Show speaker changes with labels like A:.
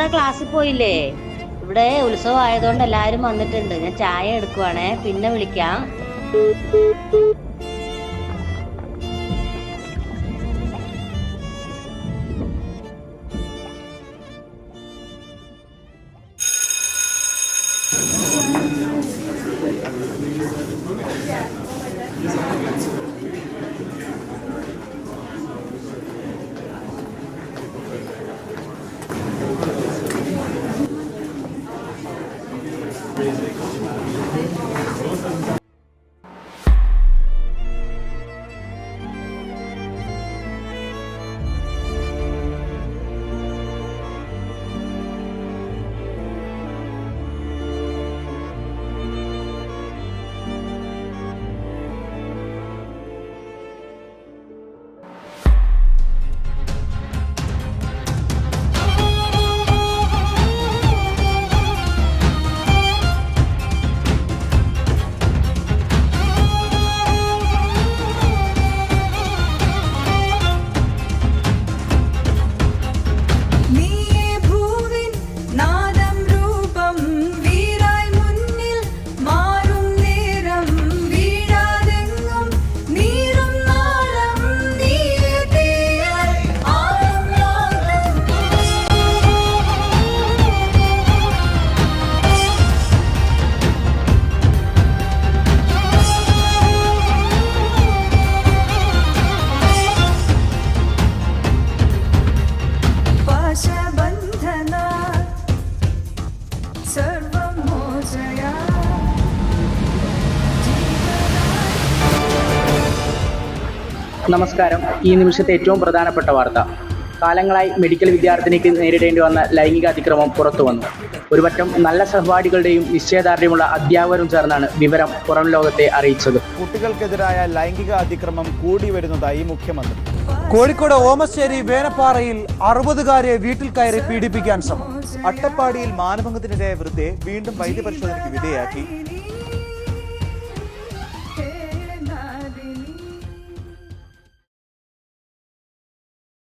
A: എന്താ ക്ലാസ്സിൽ പോയില്ലേ? ഇവിടെ ഉത്സവം ആയതുകൊണ്ട് എല്ലാരും വന്നിട്ടുണ്ട്. ഞാൻ ചായ എടുക്കുവാണേ, പിന്നെ വിളിക്കാം.
B: നമസ്കാരം. ഈ നിമിഷത്തെ ഏറ്റവും പ്രധാനപ്പെട്ട വാർത്ത. കാലങ്ങളായി മെഡിക്കൽ വിദ്യാർത്ഥിനിക്ക് നേരിടേണ്ടി വന്ന ലൈംഗിക അതിക്രമം പുറത്തു വന്നു. ഒരുപറ്റം നല്ല സഹപാഠികളുടെയും നിശ്ചയദാർഢ്യമുള്ള അധ്യാപകരും ചേർന്നാണ് വിവരം പുറം ലോകത്തെ അറിയിച്ചത്.
C: കുട്ടികൾക്കെതിരായ ലൈംഗിക അതിക്രമം കൂടി വരുന്നതായി മുഖ്യമന്ത്രി.
D: കോഴിക്കോട് ഓമശ്ശേരി വേനപ്പാറയിൽ 60കാരെ വീട്ടിൽ കയറി പീഡിപ്പിക്കാൻ ശ്രമം.
C: അട്ടപ്പാടിയിൽ മാനഭംഗത്തിനിരയായ വൃദ്ധയെ വീണ്ടും വൈദ്യപരിശോധനയ്ക്ക് വിധേയാക്കി.